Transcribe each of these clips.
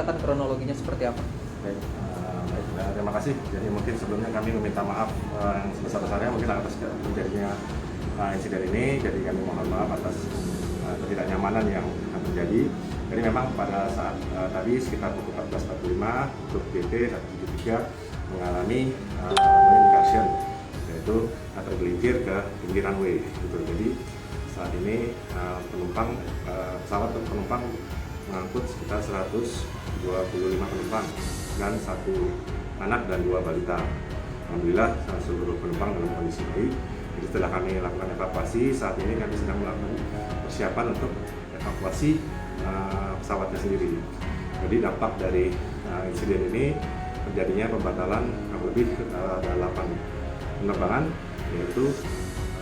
ceritakan kronologinya seperti apa? Baik, terima kasih. Jadi mungkin sebelumnya kami meminta maaf yang sebesar-besarnya mungkin atas terjadinya insiden ini. Jadi kami mohon maaf atas ketidaknyamanan yang terjadi. Jadi memang pada saat tadi sekitar pukul 14.45 truk PT 173 mengalami incursion, yaitu tergelincir ke pinggir runway. Gitu. Jadi saat ini pesawat penumpang mengangkut sekitar 125 penumpang dan 1 anak dan 2 balita. Alhamdulillah seluruh penumpang dalam kondisi baik. Jadi setelah kami lakukan evakuasi, saat ini kami sedang melakukan persiapan untuk evakuasi pesawatnya sendiri. Jadi dampak dari insiden ini terjadinya pembatalan lebih ada 8 penerbangan, yaitu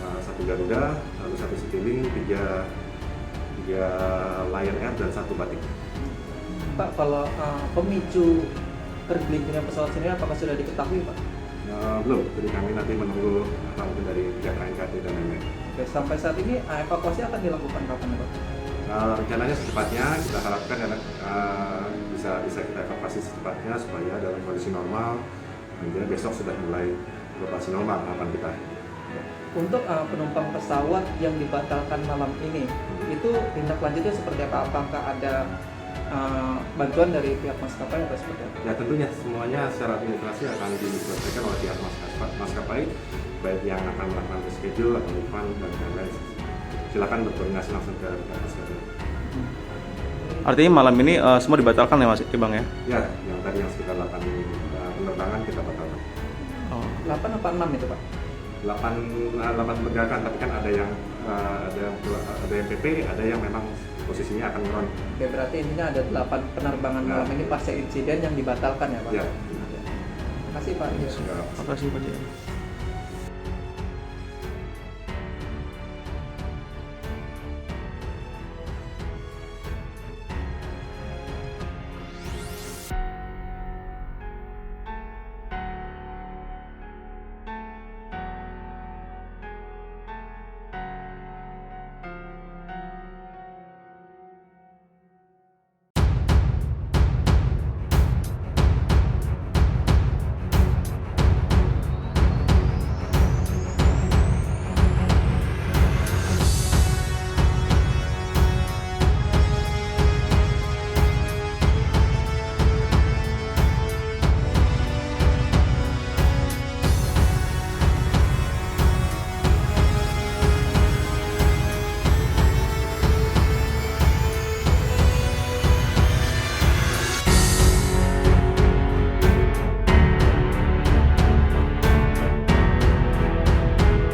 1 Garuda, lalu 1 Citylink, 3 Lion Air dan 1 Batik. Pak, kalau pemicu tergelincirnya pesawat sendiri apakah sudah diketahui, Pak? Belum, jadi kami nanti menunggu mungkin dari pihak KNKT dan lain-lain. Oke, sampai saat ini evakuasi akan dilakukan kapan, Pak? Rencananya secepatnya kita harapkan bisa kita evakuasi secepatnya supaya dalam kondisi normal. Jadi besok sudah mulai beroperasi normal harapan kita. Untuk penumpang pesawat yang dibatalkan malam ini, itu tindak lanjutnya seperti apa? Apakah ada bantuan dari pihak maskapai atau seperti apa? Ya tentunya semuanya secara administrasi akan diselesaikan oleh pihak maskapai, baik yang akan melakukan reschedule atau refund dan lain-lain. Silakan berkoordinasi langsung ke pihak maskapai. Artinya malam ini semua dibatalkan ya Mas Bang ya? Ya, yang tadi yang sekitar 8 penerbangan kita batalkan. 8 apa 6 itu, Pak? 8 penerbangan, tapi kan ada yang PP, ada yang memang posisinya akan ground. Oke, berarti intinya ada 8 penerbangan malam ini pasca insiden yang dibatalkan ya, Pak? Ya. Terima kasih, Pak. Terima kasih Pak Jaya.